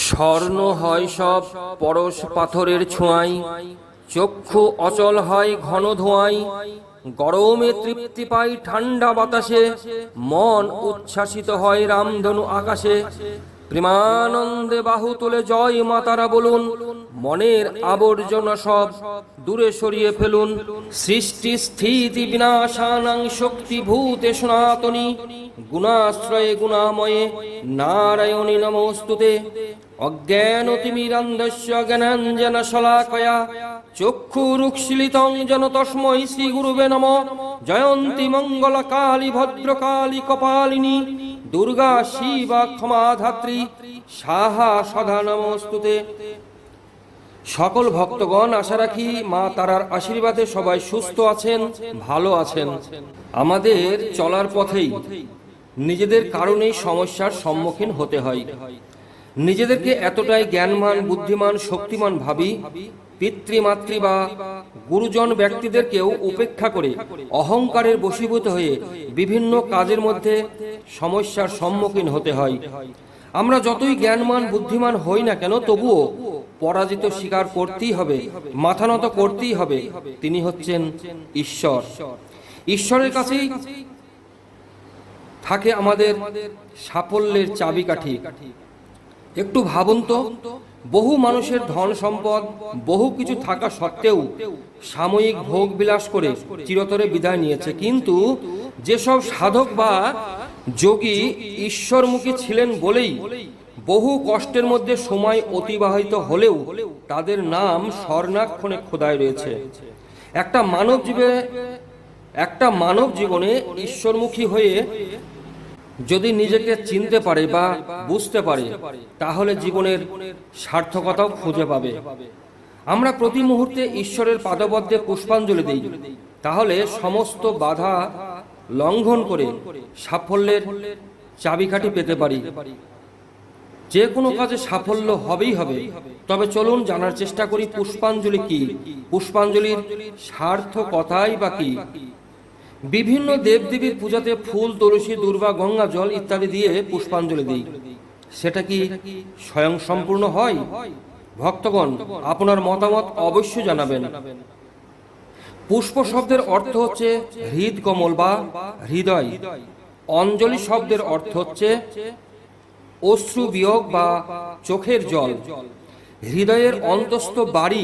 স্বর্ণ হয় সব পরশ পাথরের ছোঁয়ায়, চক্ষু অচল হয় ঘন ধোঁয়ায়। গরমে তৃপ্তি পাই ঠান্ডা বাতাসে, মন উচ্ছ্বাসিত হয় রামধনু আকাশে। প্রেমানন্দে বাহু তুলে জয় মা তারা বলুন, মনের আবর্জনা সব দূরে সরিয়ে ফেলুন। সৃষ্টি স্থিতি বিনাশানাং শক্তিভূতে সনাতনী, গুণাশ্রয়ে গুণাময়ে নারায়ণী নমস্তুতে। অজ্ঞানতিমিরান্ধস্য জ্ঞানাঞ্জন শলাকয়া চক্ষুরুক্ষিলিতং যেন তস্मै শ্রী গুরুবে নমঃ। জয়ন্তী মঙ্গল কালী ভদ্রকালী কপালিনী, দুর্গা শিবা ক্ষমা ধাত্রী সাহা সদা নমস্তুতে। সকল ভক্তগণ, আশা রাখি মা তারার আশীর্বাদে সবাই সুস্থ আছেন, ভালো আছেন। আমাদের চলার পথেই নিজেদের কারণেই সমস্যার সম্মুখীন হতে হয়। নিজেদেরকে এতটাই জ্ঞানমান, বুদ্ধিমান, শক্তিমান ভাবি, পিতৃমাতৃ বা গুরুজন ব্যক্তিদেরকেও উপেক্ষা করে অহংকারের বশীভূত হয়ে বিভিন্ন কাজের মধ্যে সমস্যার সম্মুখীন হতে হয়। আমরা যতই জ্ঞানমান, বুদ্ধিমান হই না কেন, তবুও পরাজিত স্বীকার করতেই হবে, মাথা নত করতেই হবে। তিনি হচ্ছেন ঈশ্বর। ঈশ্বরের কাছেই থাকে আমাদের সাফল্যের চাবিকাঠি। একটু ভাবুন তো, বহু মানুষের ধন সম্পদ, বহু কিছু থাকা সত্ত্বেও সাময়িক ভোগ বিলাস করে চিরতরে বিদায় নিয়েছে। কিন্তু যেসব সাধক বা যোগী ঈশ্বরমুখী ছিলেন বলেই বহু কষ্টের মধ্যে সময় অতিবাহিত হলেও তাদের নাম স্বর্ণাক্ষরে খোদাই রয়েছে। একটা মানব জীবনে ঈশ্বরমুখী হয়ে যদি নিজেকে চিনতে পারে বা বুঝতে পারে, তাহলে জীবনের সার্থকতাও খুঁজে পাবে। আমরা প্রতি মুহূর্তে ঈশ্বরের পাদপদ্মে পুষ্পাঞ্জলি দিই, তাহলে সমস্ত বাধা লঙ্ঘন করে সাফল্যের চাবিকাঠি পেতে পারি। যে কোনো কাজে সাফল্য হবেই হবে। তবে চলুন জানার চেষ্টা করি পুষ্পাঞ্জলি কি, পুষ্পাঞ্জলির সার্থকতাই বা কি। বিভিন্ন দেবদেবীর পূজাতে ফুল, তুলসী, দূর্বা, গঙ্গা জল ইত্যাদি দিয়ে পুষ্পাঞ্জলি দিই। সেটা কি স্বয়ং সম্পূর্ণ হয়? ভক্তগণ, আপনার মতামত অবশ্যই জানাবেন। পুষ্প শব্দের অর্থ হচ্ছে হৃদকমল বা হৃদয়। অঞ্জলি শব্দের অর্থ হচ্ছে অশ্রু বিয়োগ বা চোখের জল। হৃদয়ের অন্তস্থ বাড়ি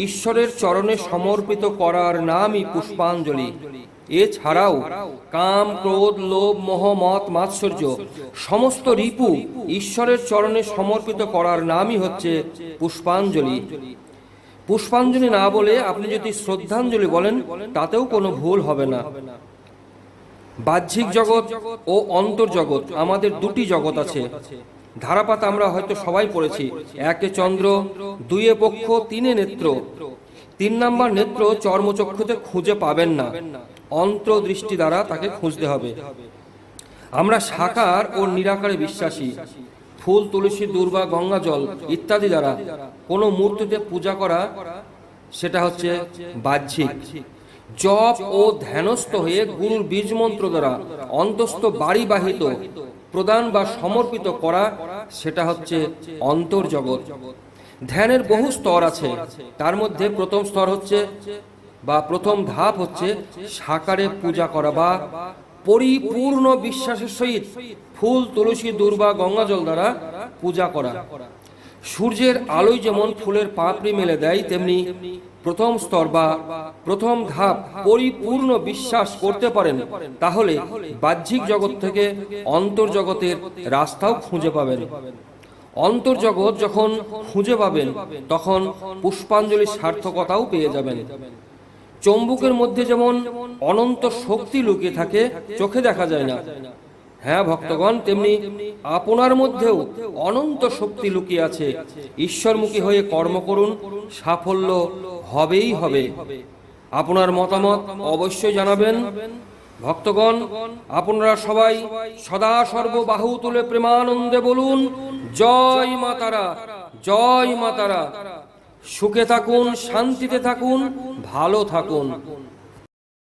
ঈশ্বরের চরণে সমর্পিত করার নামই পুষ্পাঞ্জলি। এছাড়াও কাম, ক্রোধ, লোভ, মোহ, মত, মাৎসর্য সমস্ত রিপু ঈশ্বরের চরণে সমর্পিত করার নামই হচ্ছে পুষ্পাঞ্জলি। পুষ্পাঞ্জলি না বলে আপনি যদি শ্রদ্ধাঞ্জলি বলেন, তাতেও কোনো ভুল হবে না। বাহ্যিক জগৎ ও অন্তর্জগৎ, আমাদের দুটি জগৎ আছে। ধারাপাত আমরা হয়তো সবাই পড়েছি। একে চন্দ্র, দুইয়ে পক্ষ, তিনে নেত্র। 3 নাম্বার নেত্র চর্মচক্ষুতে খুঁজে পাবেন না, অন্তর্দৃষ্টি দ্বারা তাকে খুঁজতে হবে। আমরা সাকার ও নিরাকারে বিশ্বাসী। ফুল, তুলসী, দূর্বা, গঙ্গা জল ইত্যাদি দ্বারা কোনো মূর্তিতে পূজা করা, সেটা হচ্ছে বাহ্যিক। জপ ও ধ্যানস্থ হয়ে গুরুর বীজ মন্ত্র দ্বারা অন্তস্থ বাড়ি বাহিত প্রদান বা সমর্পিত করা, সেটা হচ্ছে অন্তর্জগৎ। ধ্যানের বহু স্তর আছে। তার মধ্যে প্রথম স্তর হচ্ছে বা প্রথম ধাপ হচ্ছে সাকারে পূজা করা বা পরিপূর্ণ বিশ্বাসের সহিত ফুল, তুলসী, দূর্বা, গঙ্গা জল দ্বারা পূজা করা। সূর্যের আলোয় যেমন ফুলের পাপড়ি মেলে দেয়, তেমনি প্রথম স্তর বা প্রথম ধাপ পরিপূর্ণ বিশ্বাস করতে পারেন, তাহলে বাহ্যিক জগৎ থেকে অন্তর্জগতের রাস্তাও খুঁজে পাবেন। অন্তর্জগৎ যখন খুঁজে পাবেন, তখন পুষ্পাঞ্জলির সার্থকতাও পেয়ে যাবেন। চম্বুকের মধ্যে যেমন অনন্ত শক্তি লুকিয়ে থাকে, চোখে দেখা যায় না, হ্যাঁ ভক্তগণ, তেমনি আপনার মধ্যেও অনন্ত শক্তি লুকিয়ে আছে। ঈশ্বরমুখী হয়ে কর্ম করুন, সাফল্য হবেই হবে। আপনার মতামত অবশ্যই জানাবেন। ভক্তগণ, আপনারা সবাই সদা সর্ববাহু তুলে প্রেমানন্দে বলুন, জয় মা তারা, জয় মা তারা। সুখে থাকুন, শান্তিতে থাকুন, ভালো থাকুন।